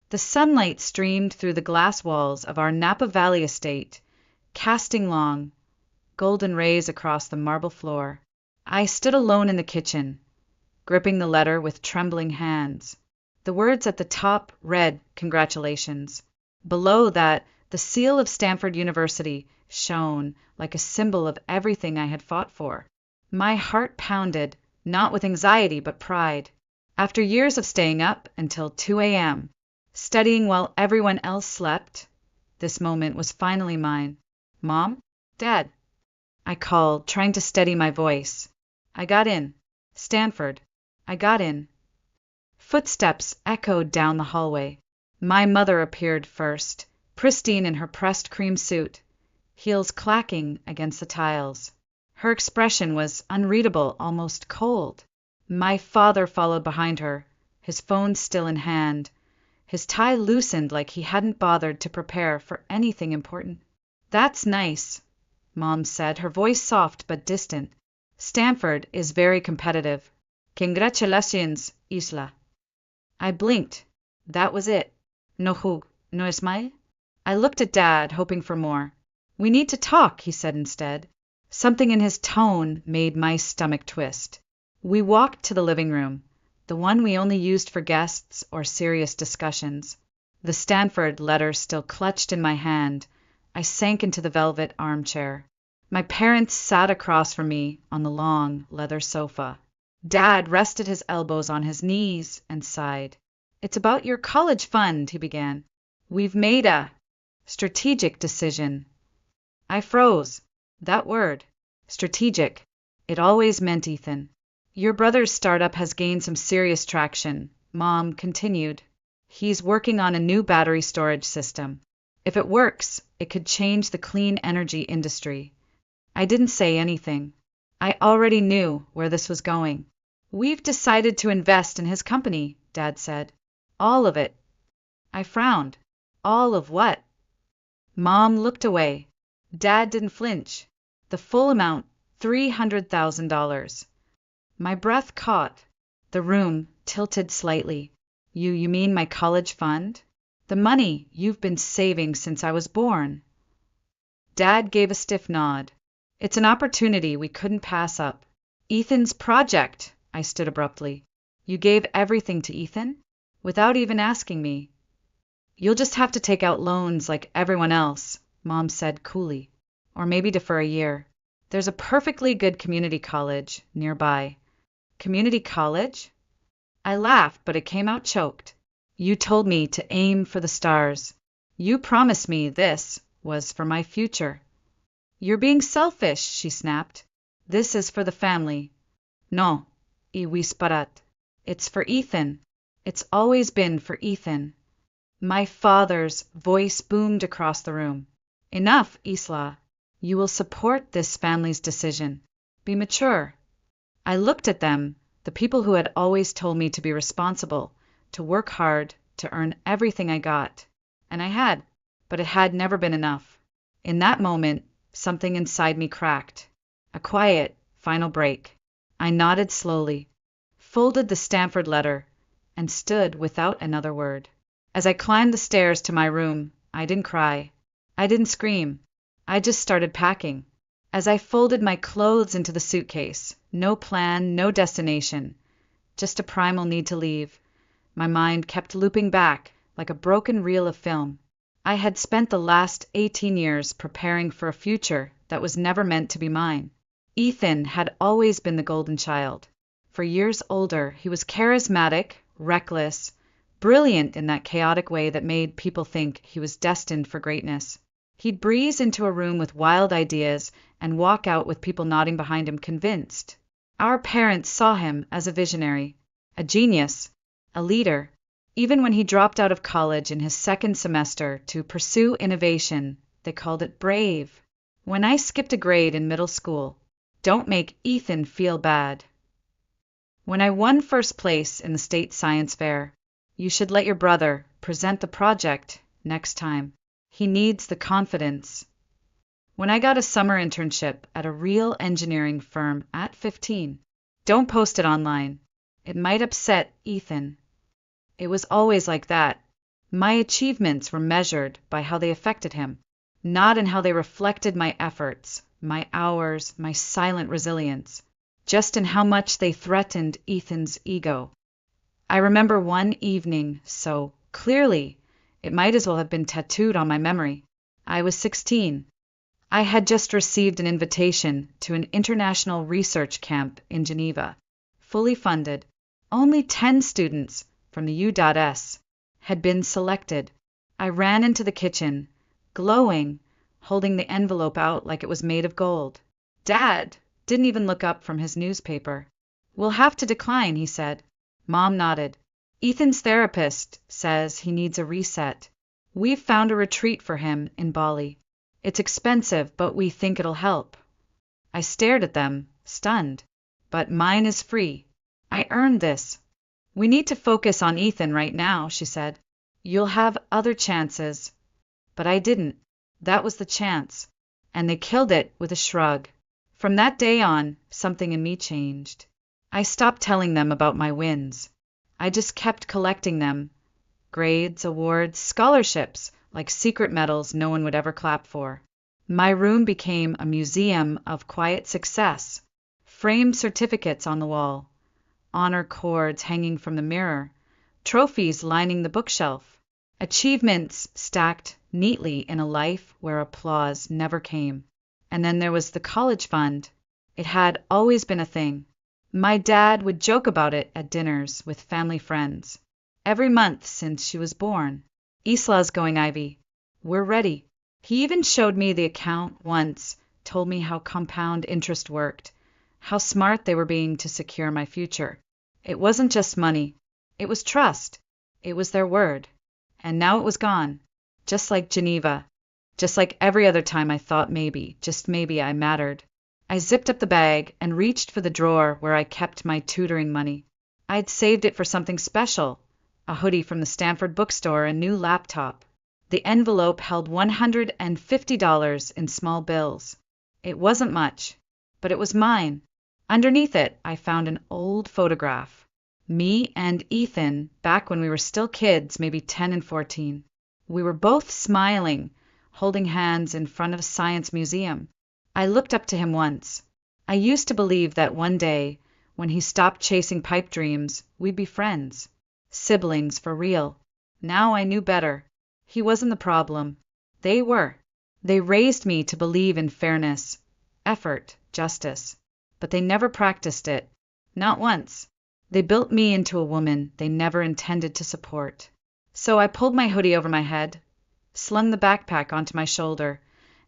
The sunlight streamed through the glass walls of our Napa Valley estate, casting long, golden rays across the marble floor. I stood alone in the kitchen, gripping the letter with trembling hands. The words at the top read, "Congratulations." Below that, the seal of Stanford University shone like a symbol of everything I had fought for. My heart pounded, not with anxiety but pride. After years of staying up until 2 a.m., studying while everyone else slept, this moment was finally mine. "Mom? Dad?" I called, trying to steady my voice. "I got in. Stanford. I got in." Footsteps echoed down the hallway. My mother appeared first, pristine in her pressed cream suit, heels clacking against the tiles. Her expression was unreadable, almost cold. My father followed behind her, his phone still in hand, his tie loosened like he hadn't bothered to prepare for anything important. "That's nice," Mom said, her voice soft but distant. "Stanford is very competitive. Congratulations, Isla." I blinked. That was it. No jug, no smile? I looked at Dad, hoping for more. "We need to talk," he said instead. Something in his tone made my stomach twist. We walked to the living room, the one we only used for guests or serious discussions. The Stanford letter still clutched in my hand, I sank into the velvet armchair. My parents sat across from me on the long leather sofa. Dad rested his elbows on his knees and sighed. "It's about your college fund," he began. "We've made a strategic decision." I froze. That word, strategic, it always meant Ethan. "Your brother's startup has gained some serious traction," Mom continued. "He's working on a new battery storage system. If it works, it could change the clean energy industry." I didn't say anything. I already knew where this was going. "We've decided to invest in his company," Dad said. "All of it." I frowned. "All of what?" Mom looked away. Dad didn't flinch. "The full amount, $300,000. My breath caught. The room tilted slightly. You mean my college fund? The money you've been saving since I was born?" Dad gave a stiff nod. "It's an opportunity we couldn't pass up." "Ethan's project," I stood abruptly. "You gave everything to Ethan? Without even asking me?" "You'll just have to take out loans like everyone else," Mom said coolly. "Or maybe defer a year. There's a perfectly good community college nearby." "Community college?" I laughed, but it came out choked. "You told me to aim for the stars. You promised me this was for my future." "You're being selfish," she snapped. "This is for the family." "No, y whisperat. It's for Ethan. It's always been for Ethan." My father's voice boomed across the room. "Enough, Isla. You will support this family's decision. Be mature." I looked at them, the people who had always told me to be responsible, to work hard, to earn everything I got. And I had, but it had never been enough. In that moment, something inside me cracked. A quiet, final break. I nodded slowly, folded the Stanford letter, and stood without another word. As I climbed the stairs to my room, I didn't cry. I didn't scream. I just started packing. As I folded my clothes into the suitcase, no plan, no destination, just a primal need to leave, my mind kept looping back like a broken reel of film. I had spent the last 18 years preparing for a future that was never meant to be mine. Ethan had always been the golden child. For years older, he was charismatic, reckless, brilliant in that chaotic way that made people think he was destined for greatness. He'd breeze into a room with wild ideas and walk out with people nodding behind him convinced. Our parents saw him as a visionary, a genius, a leader. Even when he dropped out of college in his second semester to pursue innovation, they called it brave. When I skipped a grade in middle school, "Don't make Ethan feel bad." When I won first place in the state science fair, "You should let your brother present the project next time. He needs the confidence." When I got a summer internship at a real engineering firm at 15, "Don't post it online. It might upset Ethan." It was always like that. My achievements were measured by how they affected him, not in how they reflected my efforts, my hours, my silent resilience, just in how much they threatened Ethan's ego. I remember one evening so clearly, it might as well have been tattooed on my memory. I was 16. I had just received an invitation to an international research camp in Geneva, fully funded. Only 10 students from the U.S. had been selected. I ran into the kitchen, glowing, holding the envelope out like it was made of gold. Dad didn't even look up from his newspaper. "We'll have to decline," he said. Mom nodded. "Ethan's therapist says he needs a reset. We've found a retreat for him in Bali. It's expensive, but we think it'll help." I stared at them, stunned. "But mine is free. I earned this." "We need to focus on Ethan right now," she said. "You'll have other chances." But I didn't. That was the chance. And they killed it with a shrug. From that day on, something in me changed. I stopped telling them about my wins. I just kept collecting them. Grades, awards, scholarships, like secret medals no one would ever clap for. My room became a museum of quiet success. Framed certificates on the wall, honor cords hanging from the mirror, trophies lining the bookshelf, achievements stacked neatly in a life where applause never came. And then there was the college fund. It had always been a thing. My dad would joke about it at dinners with family friends. Every month since she was born. "Isla's going, Ivy. We're ready." He even showed me the account once, told me how compound interest worked, how smart they were being to secure my future. It wasn't just money. It was trust. It was their word. And now it was gone. Just like Geneva. Just like every other time I thought maybe, just maybe I mattered. I zipped up the bag and reached for the drawer where I kept my tutoring money. I'd saved it for something special. A hoodie from the Stanford bookstore, a new laptop. The envelope held $150 in small bills. It wasn't much, but it was mine. Underneath it, I found an old photograph. Me and Ethan, back when we were still kids, maybe 10 and 14. We were both smiling, holding hands in front of a science museum. I looked up to him once. I used to believe that one day, when he stopped chasing pipe dreams, we'd be friends. Siblings for real. Now I knew better. He wasn't the problem. They were. They raised me to believe in fairness, effort, justice. But they never practiced it. Not once. They built me into a woman they never intended to support. So I pulled my hoodie over my head, slung the backpack onto my shoulder,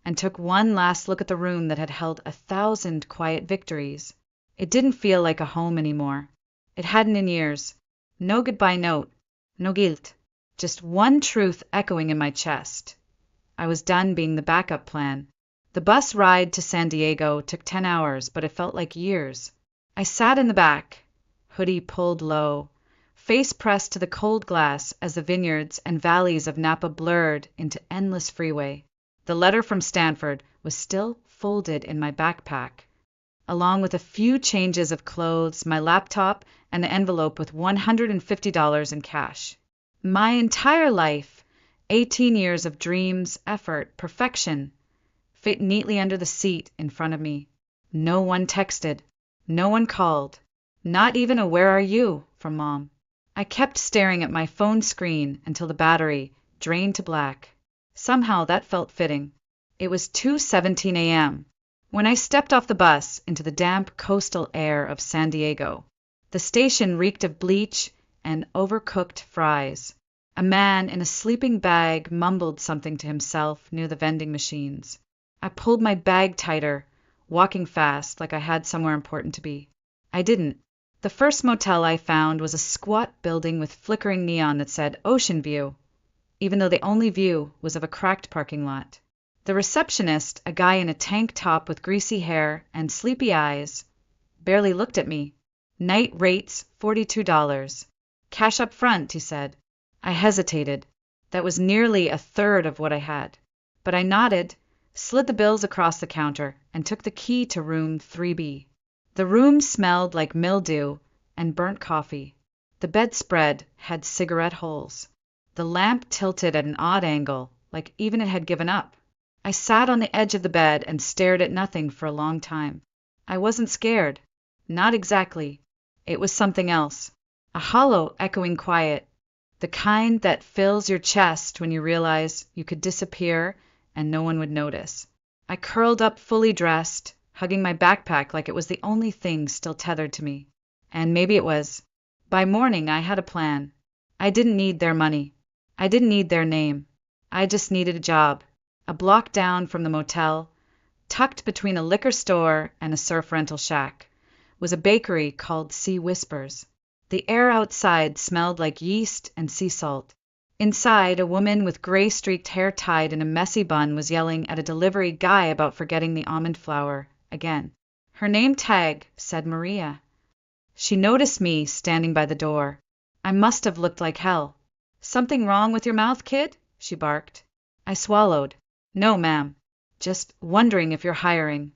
and took one last look at the room that had held 1,000 quiet victories. It didn't feel like a home anymore. It hadn't in years. No goodbye note. No guilt. Just one truth echoing in my chest. I was done being the backup plan. The bus ride to San Diego took 10 hours, but it felt like years. I sat in the back, hoodie pulled low, face pressed to the cold glass as the vineyards and valleys of Napa blurred into endless freeway. The letter from Stanford was still folded in my backpack, along with a few changes of clothes, my laptop, and the envelope with $150 in cash. My entire life, 18 years of dreams, effort, perfection, fit neatly under the seat in front of me. No one texted. No one called. Not even a "Where are you?" from Mom. I kept staring at my phone screen until the battery drained to black. Somehow that felt fitting. It was 2:17 a.m. when I stepped off the bus into the damp coastal air of San Diego. The station reeked of bleach and overcooked fries. A man in a sleeping bag mumbled something to himself near the vending machines. I pulled my bag tighter, walking fast like I had somewhere important to be. I didn't. The first motel I found was a squat building with flickering neon that said Ocean View, even though the only view was of a cracked parking lot. The receptionist, a guy in a tank top with greasy hair and sleepy eyes, barely looked at me. "Night rates $42. Cash up front," he said. I hesitated. That was nearly a third of what I had. But I nodded, slid the bills across the counter, and took the key to room 3B. The room smelled like mildew and burnt coffee. The bedspread had cigarette holes. The lamp tilted at an odd angle, like even it had given up. I sat on the edge of the bed and stared at nothing for a long time. I wasn't scared. Not exactly. It was something else. A hollow, echoing quiet. The kind that fills your chest when you realize you could disappear and no one would notice. I curled up fully dressed, hugging my backpack like it was the only thing still tethered to me. And maybe it was. By morning, I had a plan. I didn't need their money. I didn't need their name. I just needed a job. A block down from the motel, tucked between a liquor store and a surf rental shack, was a bakery called Sea Whispers. The air outside smelled like yeast and sea salt. Inside, a woman with gray-streaked hair tied in a messy bun was yelling at a delivery guy about forgetting the almond flour again. Her name tag said Maria. She noticed me standing by the door. I must have looked like hell. "Something wrong with your mouth, kid?" she barked. I swallowed. "No, ma'am. Just wondering if you're hiring."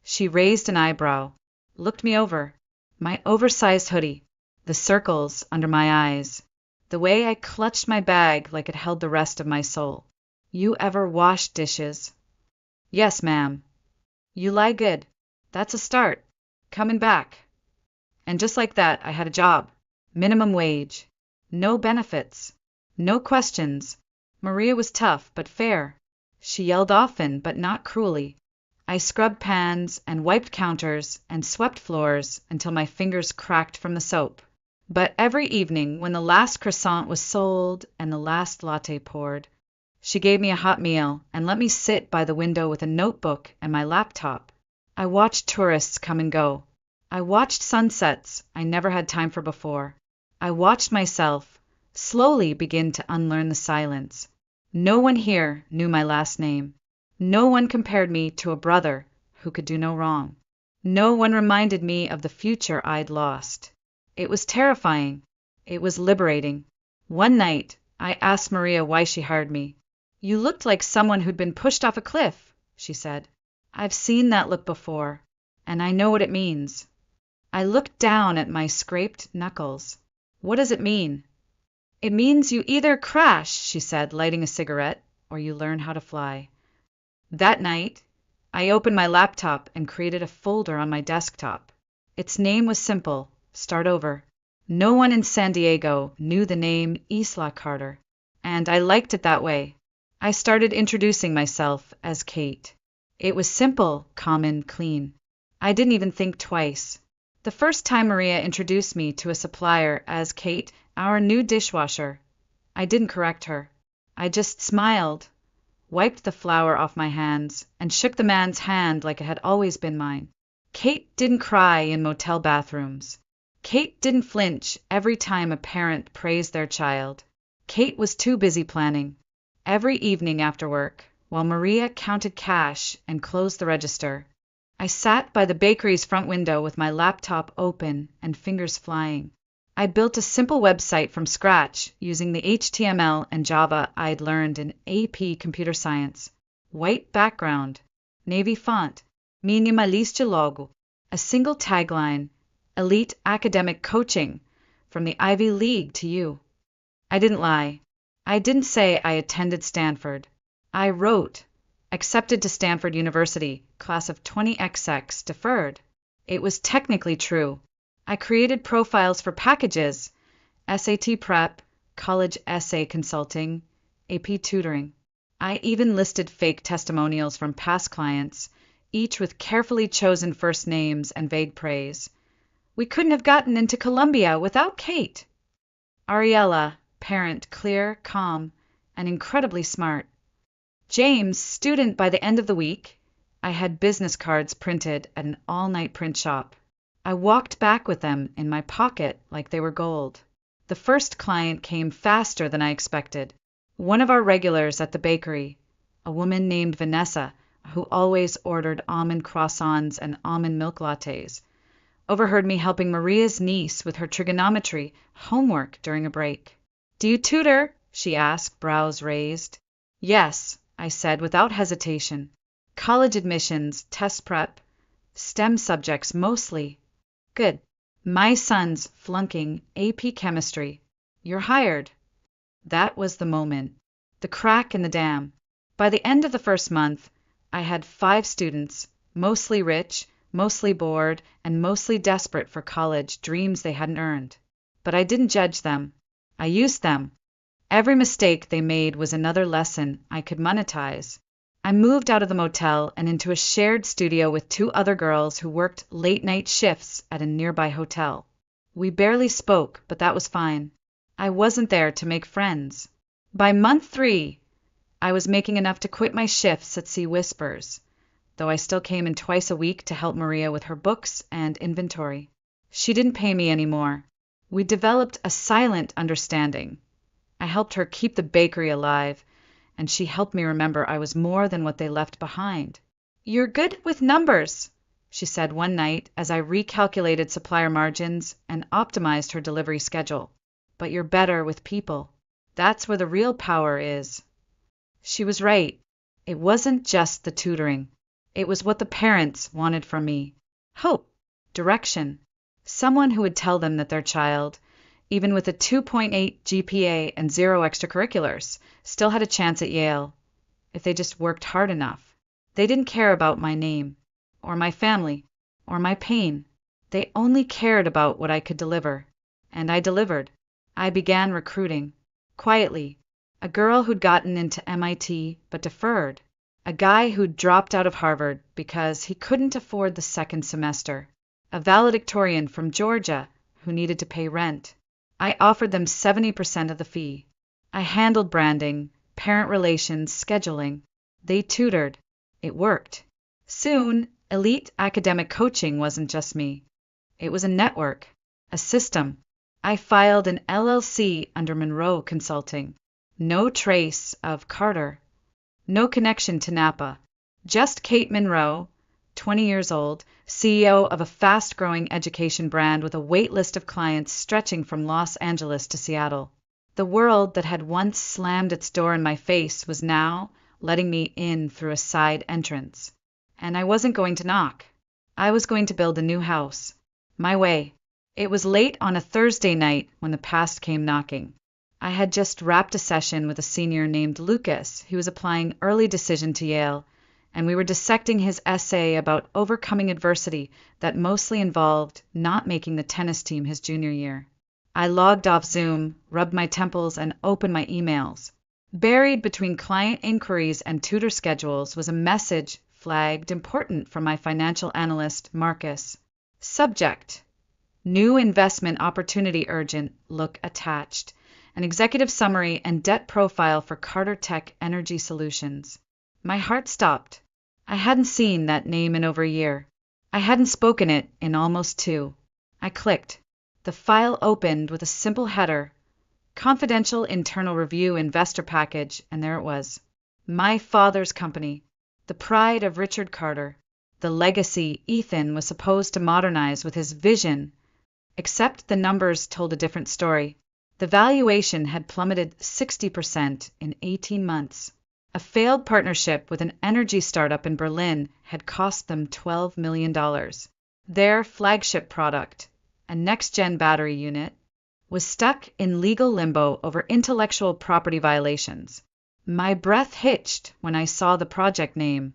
She raised an eyebrow, looked me over. My oversized hoodie, the circles under my eyes, the way I clutched my bag like it held the rest of my soul. "You ever wash dishes?" "Yes, ma'am." "You lie good. That's a start. Coming back." And just like that, I had a job. Minimum wage. No benefits. No questions. Maria was tough, but fair. She yelled often, but not cruelly. I scrubbed pans and wiped counters and swept floors until my fingers cracked from the soap. But every evening, when the last croissant was sold and the last latte poured, she gave me a hot meal and let me sit by the window with a notebook and my laptop. I watched tourists come and go. I watched sunsets I never had time for before. I watched myself slowly begin to unlearn the silence. No one here knew my last name. No one compared me to a brother who could do no wrong. No one reminded me of the future I'd lost. It was terrifying. It was liberating. One night, I asked Maria why she hired me. "You looked like someone who'd been pushed off a cliff," she said. "I've seen that look before, and I know what it means." I looked down at my scraped knuckles. "What does it mean?" "It means you either crash," she said, lighting a cigarette, "or you learn how to fly." That night, I opened my laptop and created a folder on my desktop. Its name was simple: Start Over. No one in San Diego knew the name Isla Carter, and I liked it that way. I started introducing myself as Kate. It was simple, common, clean. I didn't even think twice. The first time Maria introduced me to a supplier as Kate, our new dishwasher, I didn't correct her. I just smiled, wiped the flour off my hands, and shook the man's hand like it had always been mine. Kate didn't cry in motel bathrooms. Kate didn't flinch every time a parent praised their child. Kate was too busy planning. Every evening after work, while Maria counted cash and closed the register, I sat by the bakery's front window with my laptop open and fingers flying. I built a simple website from scratch using the HTML and Java I'd learned in AP Computer Science. White background, navy font, minimalista logo, a single tagline, elite academic coaching from the Ivy League to you. I didn't lie. I didn't say I attended Stanford. I wrote, accepted to Stanford University, class of 20XX, deferred. It was technically true. I created profiles for packages, SAT prep, college essay consulting, AP tutoring. I even listed fake testimonials from past clients, each with carefully chosen first names and vague praise. We couldn't have gotten into Columbia without Kate. Ariella, parent, clear, calm, and incredibly smart. James, student by the end of the week. I had business cards printed at an all-night print shop. I walked back with them in my pocket like they were gold. The first client came faster than I expected. One of our regulars at the bakery, a woman named Vanessa, who always ordered almond croissants and almond milk lattes, overheard me helping Maria's niece with her trigonometry homework during a break. "Do you tutor?" she asked, brows raised. "Yes," I said without hesitation. "College admissions, test prep, STEM subjects mostly." "Good. My son's flunking AP chemistry. You're hired." That was the moment. The crack in the dam. By the end of the first month, I had 5 students, mostly rich, mostly bored, and mostly desperate for college dreams they hadn't earned. But I didn't judge them. I used them. Every mistake they made was another lesson I could monetize. I moved out of the motel and into a shared studio with 2 other girls who worked late-night shifts at a nearby hotel. We barely spoke, but that was fine. I wasn't there to make friends. By month 3, I was making enough to quit my shifts at Sea Whispers, though I still came in twice a week to help Maria with her books and inventory. She didn't pay me anymore. We developed a silent understanding. I helped her keep the bakery alive, and she helped me remember I was more than what they left behind. "You're good with numbers," she said one night as I recalculated supplier margins and optimized her delivery schedule. "But you're better with people. That's where the real power is." She was right. It wasn't just the tutoring. It was what the parents wanted from me. Hope, direction, someone who would tell them that their child, even with a 2.8 GPA and 0 extracurriculars, still had a chance at Yale, if they just worked hard enough. They didn't care about my name, or my family, or my pain. They only cared about what I could deliver. And I delivered. I began recruiting. Quietly. A girl who'd gotten into MIT but deferred. A guy who'd dropped out of Harvard because he couldn't afford the second semester. A valedictorian from Georgia who needed to pay rent. I offered them 70% of the fee. I handled branding, parent relations, scheduling. They tutored. It worked. Soon, elite academic coaching wasn't just me. It was a network, a system. I filed an LLC under Monroe Consulting. No trace of Carter. No connection to Napa. Just Kate Monroe, 20 years old, CEO of a fast-growing education brand with a wait list of clients stretching from Los Angeles to Seattle. The world that had once slammed its door in my face was now letting me in through a side entrance. And I wasn't going to knock. I was going to build a new house. My way. It was late on a Thursday night when the past came knocking. I had just wrapped a session with a senior named Lucas who was applying early decision to Yale, and we were dissecting his essay about overcoming adversity that mostly involved not making the tennis team his junior year. I logged off Zoom, rubbed my temples, and opened my emails. Buried between client inquiries and tutor schedules was a message flagged important from my financial analyst, Marcus. Subject: New investment opportunity urgent, look attached. An executive summary and debt profile for Carter Tech Energy Solutions. My heart stopped. I hadn't seen that name in over a year. I hadn't spoken it in almost 2. I clicked. The file opened with a simple header, Confidential Internal Review Investor Package, and there it was. My father's company. The pride of Richard Carter. The legacy Ethan was supposed to modernize with his vision. Except the numbers told a different story. The valuation had plummeted 60% in 18 months. A failed partnership with an energy startup in Berlin had cost them $12 million. Their flagship product, a next-gen battery unit, was stuck in legal limbo over intellectual property violations. My breath hitched when I saw the project name.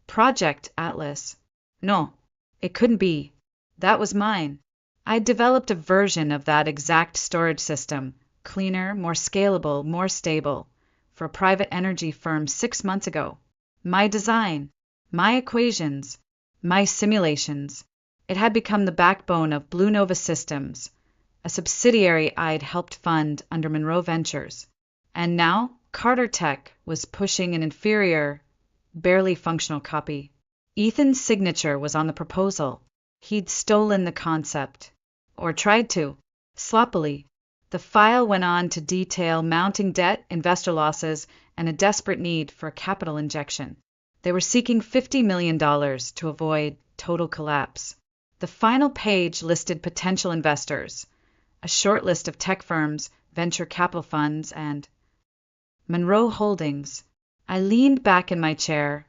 Project Atlas. No, it couldn't be. That was mine. I'd developed a version of that exact storage system, cleaner, more scalable, more stable, for a private energy firm 6 months ago. My design, my equations, my simulations. It had become the backbone of Blue Nova Systems, a subsidiary I'd helped fund under Monroe Ventures. And now Carter Tech was pushing an inferior, barely functional copy. Ethan's signature was on the proposal. He'd stolen the concept. Or tried to. Sloppily. The file went on to detail mounting debt, investor losses, and a desperate need for a capital injection. They were seeking $50 million to avoid total collapse. The final page listed potential investors, a short list of tech firms, venture capital funds, and Monroe Holdings. I leaned back in my chair,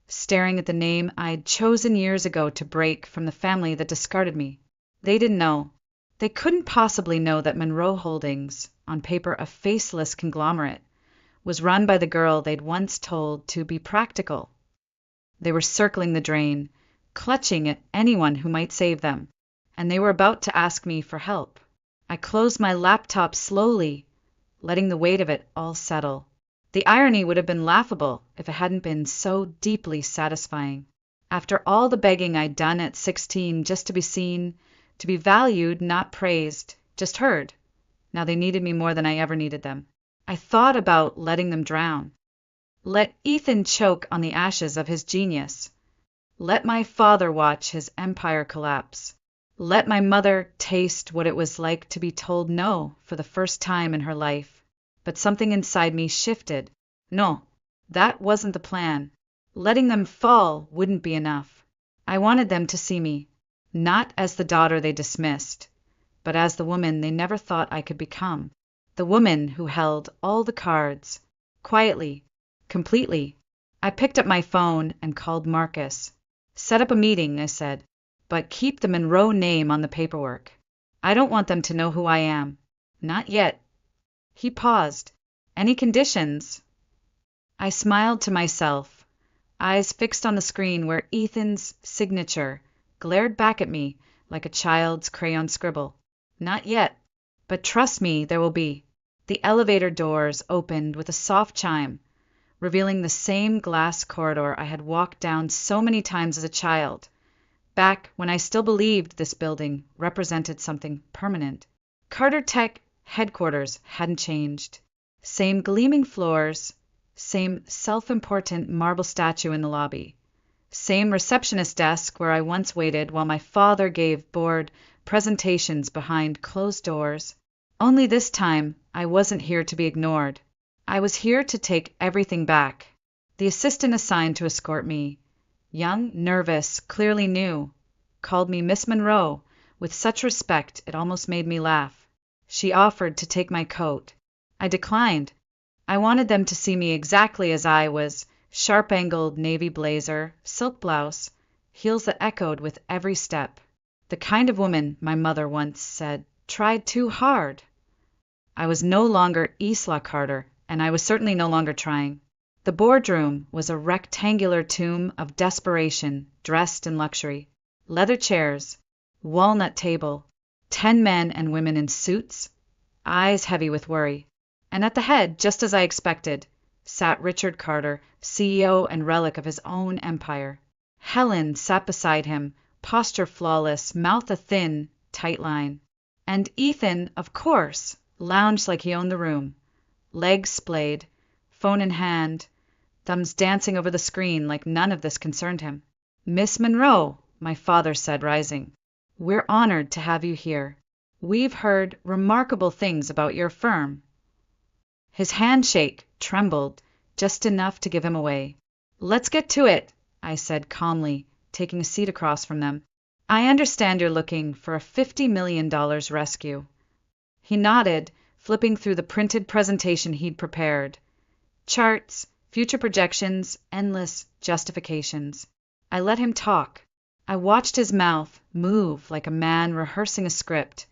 staring at the name I'd chosen years ago to break from the family that discarded me. They didn't know. They couldn't possibly know that Monroe Holdings on paper a faceless conglomerate, was run by the girl they'd once told to be practical. They were circling the drain, clutching at anyone who might save them, and they were about to ask me for help. I closed my laptop slowly, letting the weight of it all settle. The irony would have been laughable if it hadn't been so deeply satisfying. After all the begging I'd done at 16 just to be seen, to be valued, not praised, just heard, now they needed me more than I ever needed them. I thought about letting them drown. Let Ethan choke on the ashes of his genius. Let my father watch his empire collapse. Let my mother taste what it was like to be told no for the first time in her life. But something inside me shifted. No, that wasn't the plan. Letting them fall wouldn't be enough. I wanted them to see me, not as the daughter they dismissed, but as the woman they never thought I could become. The woman who held all the cards, quietly, completely. I picked up my phone and called Marcus. Set up a meeting, I said, but keep the Monroe name on the paperwork. I don't want them to know who I am. Not yet. He paused. Any conditions? I smiled to myself, eyes fixed on the screen where Ethan's signature glared back at me like a child's crayon scribble. Not yet, but trust me, there will be. The elevator doors opened with a soft chime, revealing the same glass corridor I had walked down so many times as a child, back when I still believed this building represented something permanent. Carter Tech headquarters hadn't changed. Same gleaming floors, same self-important marble statue in the lobby, same receptionist desk where I once waited while my father gave bored presentations behind closed doors. Only this time, I wasn't here to be ignored. I was here to take everything back. The assistant assigned to escort me, young, nervous, clearly new, called me Miss Monroe with such respect it almost made me laugh. She offered to take my coat. I declined. I wanted them to see me exactly as I was, sharp-angled navy blazer, silk blouse, heels that echoed with every step. The kind of woman, my mother once said, tried too hard. I was no longer Isla Carter, and I was certainly no longer trying. The boardroom was a rectangular tomb of desperation, dressed in luxury. Leather chairs, walnut table, 10 men and women in suits, eyes heavy with worry. And at the head, just as I expected, sat Richard Carter, CEO and relic of his own empire. Helen sat beside him, posture flawless, mouth a thin, tight line. And Ethan, of course, lounged like he owned the room, legs splayed, phone in hand, thumbs dancing over the screen like none of this concerned him. Miss Monroe, my father said, rising, we're honored to have you here. We've heard remarkable things about your firm. His handshake trembled just enough to give him away. Let's get to it, I said calmly, taking a seat across from them. I understand you're looking for a $50 million rescue. He nodded, flipping through the printed presentation he'd prepared. Charts, future projections, endless justifications. I let him talk. I watched his mouth move like a man rehearsing a script,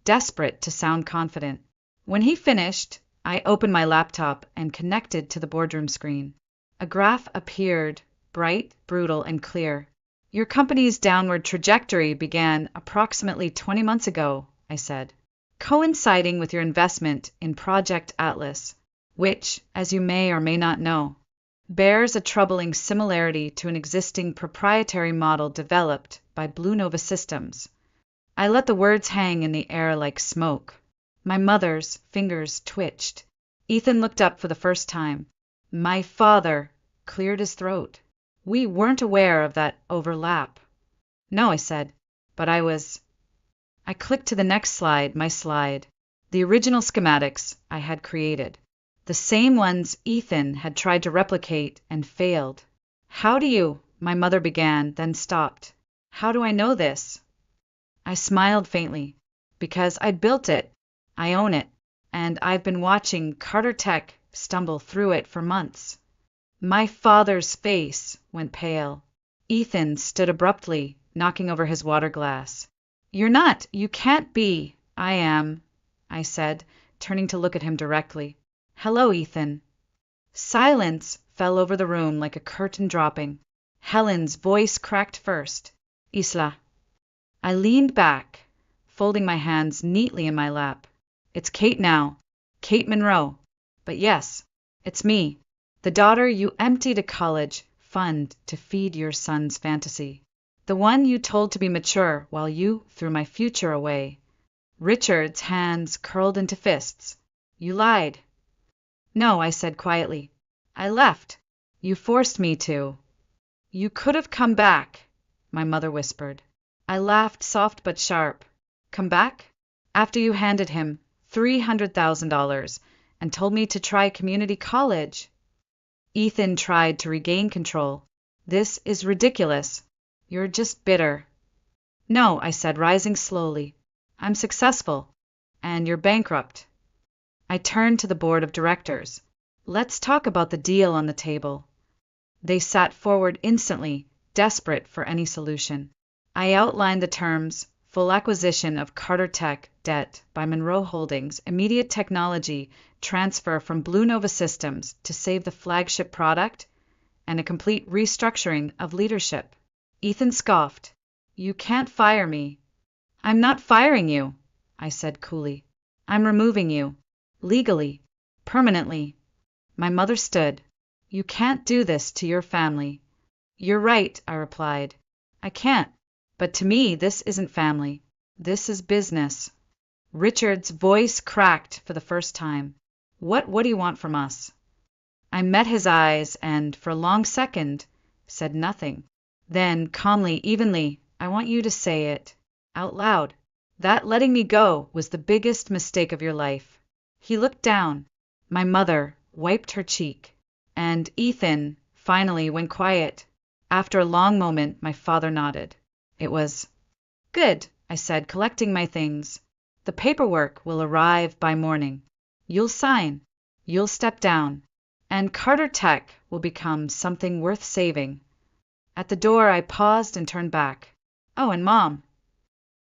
desperate to sound confident. When he finished, I opened my laptop and connected to the boardroom screen. A graph appeared, bright, brutal, and clear. Your company's downward trajectory began approximately 20 months ago, I said, coinciding with your investment in Project Atlas, which, as you may or may not know, bears a troubling similarity to an existing proprietary model developed by Blue Nova Systems. I let the words hang in the air like smoke. My mother's fingers twitched. Ethan looked up for the first time. My father cleared his throat. We weren't aware of that overlap. No, I said, but I was. I clicked to the next slide, my slide. The original schematics I had created. The same ones Ethan had tried to replicate and failed. How do you, my mother began, then stopped. How do I know this? I smiled faintly. Because I'd built it. I own it. And I've been watching Carter Tech stumble through it for months. My father's face went pale. Ethan stood abruptly, knocking over his water glass. You can't be. I am, I said, turning to look at him directly. "Hello, Ethan." Silence fell over the room like a curtain dropping. Helen's voice cracked first. "Isla." I leaned back, folding my hands neatly in my lap. "It's Kate now. Kate Monroe. But yes, it's me. The daughter you emptied a college fund to feed your son's fantasy. The one you told to be mature while you threw my future away." Richard's hands curled into fists. "You lied." "No," I said quietly. "I left. You forced me to." "You could have come back," my mother whispered. I laughed, soft but sharp. "Come back?" "After you handed him $300,000 and told me to try community college." Ethan tried to regain control. "This is ridiculous. You're just bitter." "No," I said, rising slowly. "I'm successful, and you're bankrupt." I turned to the board of directors. "Let's talk about the deal on the table." They sat forward instantly, desperate for any solution. I outlined the terms: full acquisition of Carter Tech debt by Monroe Holdings, immediate technology transfer from Blue Nova Systems to save the flagship product, and a complete restructuring of leadership. Ethan scoffed. "You can't fire me." "I'm not firing you," I said coolly. "I'm removing you. Legally. Permanently." My mother stood. "You can't do this to your family." "You're right," I replied. "I can't. But to me, this isn't family. This is business." Richard's voice cracked for the first time. What do you want from us?" I met his eyes and, for a long second, said nothing. Then, calmly, evenly, "I want you to say it out loud. That letting me go was the biggest mistake of your life." He looked down. My mother wiped her cheek. And Ethan finally went quiet. After a long moment, my father nodded. It was good, I said, collecting my things. "The paperwork will arrive by morning. You'll sign. You'll step down. And Carter Tech will become something worth saving." At the door, I paused and turned back. "Oh, and Mom."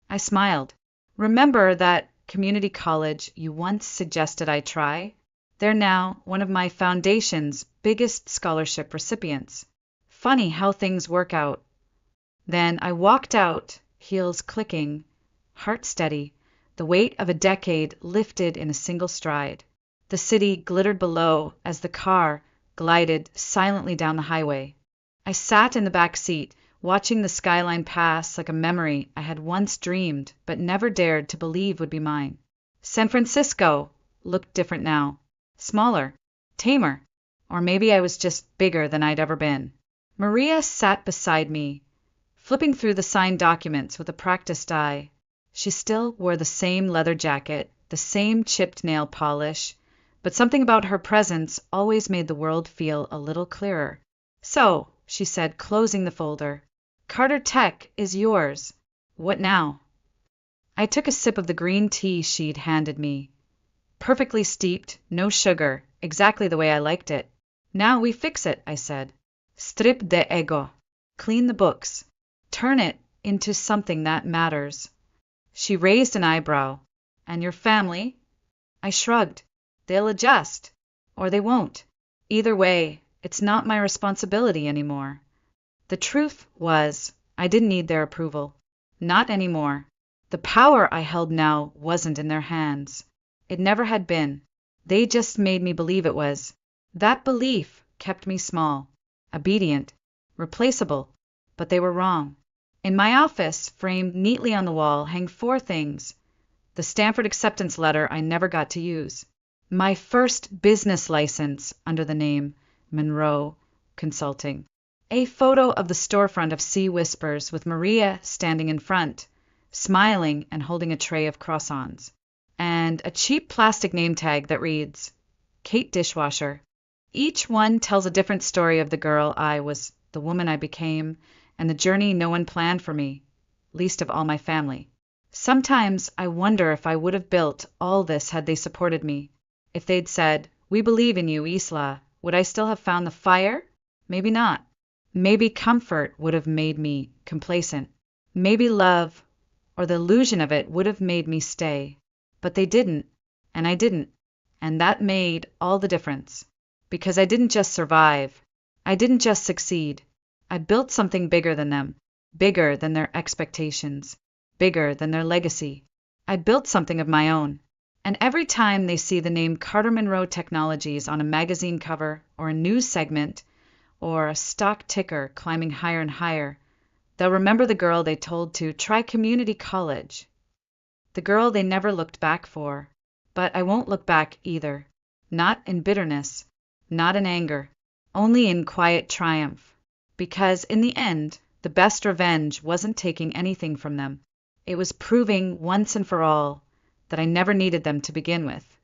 I smiled. "Remember that community college you once suggested I try? They're now one of my foundation's biggest scholarship recipients. Funny how things work out." Then I walked out, heels clicking, heart steady, the weight of a decade lifted in a single stride. The city glittered below as the car glided silently down the highway. I sat in the back seat, watching the skyline pass like a memory I had once dreamed but never dared to believe would be mine. San Francisco looked different now. Smaller, tamer, or maybe I was just bigger than I'd ever been. Maria sat beside me, flipping through the signed documents with a practiced eye. She still wore the same leather jacket, the same chipped nail polish, but something about her presence always made the world feel a little clearer. "So," she said, closing the folder, "Carter Tech is yours. What now?" I took a sip of the green tea she'd handed me. Perfectly steeped, no sugar, exactly the way I liked it. "Now we fix it," I said. "Strip de ego. Clean the books. Turn it into something that matters." She raised an eyebrow. "And your family?" I shrugged. "They'll adjust. Or they won't. Either way, it's not my responsibility anymore." The truth was, I didn't need their approval. Not anymore. The power I held now wasn't in their hands. It never had been. They just made me believe it was. That belief kept me small, obedient, replaceable, but they were wrong. In my office, framed neatly on the wall, hang 4 things. The Stanford acceptance letter I never got to use. My first business license under the name Monroe Consulting. A photo of the storefront of Sea Whispers with Maria standing in front, smiling and holding a tray of croissants. And a cheap plastic name tag that reads, Kate Dishwasher. Each one tells a different story of the girl I was, the woman I became, and the journey no one planned for me, least of all my family. Sometimes I wonder if I would have built all this had they supported me. If they'd said, "We believe in you, Isla," would I still have found the fire? Maybe not. Maybe comfort would have made me complacent. Maybe love, or the illusion of it, would have made me stay. But they didn't, and I didn't. And that made all the difference. Because I didn't just survive. I didn't just succeed. I built something bigger than them, bigger than their expectations, bigger than their legacy. I built something of my own. And every time they see the name Carter Monroe Technologies on a magazine cover or a news segment or a stock ticker climbing higher and higher, they'll remember the girl they told to try community college. The girl they never looked back for. But I won't look back either. Not in bitterness, not in anger, only in quiet triumph. Because in the end, the best revenge wasn't taking anything from them. It was proving once and for all that I never needed them to begin with.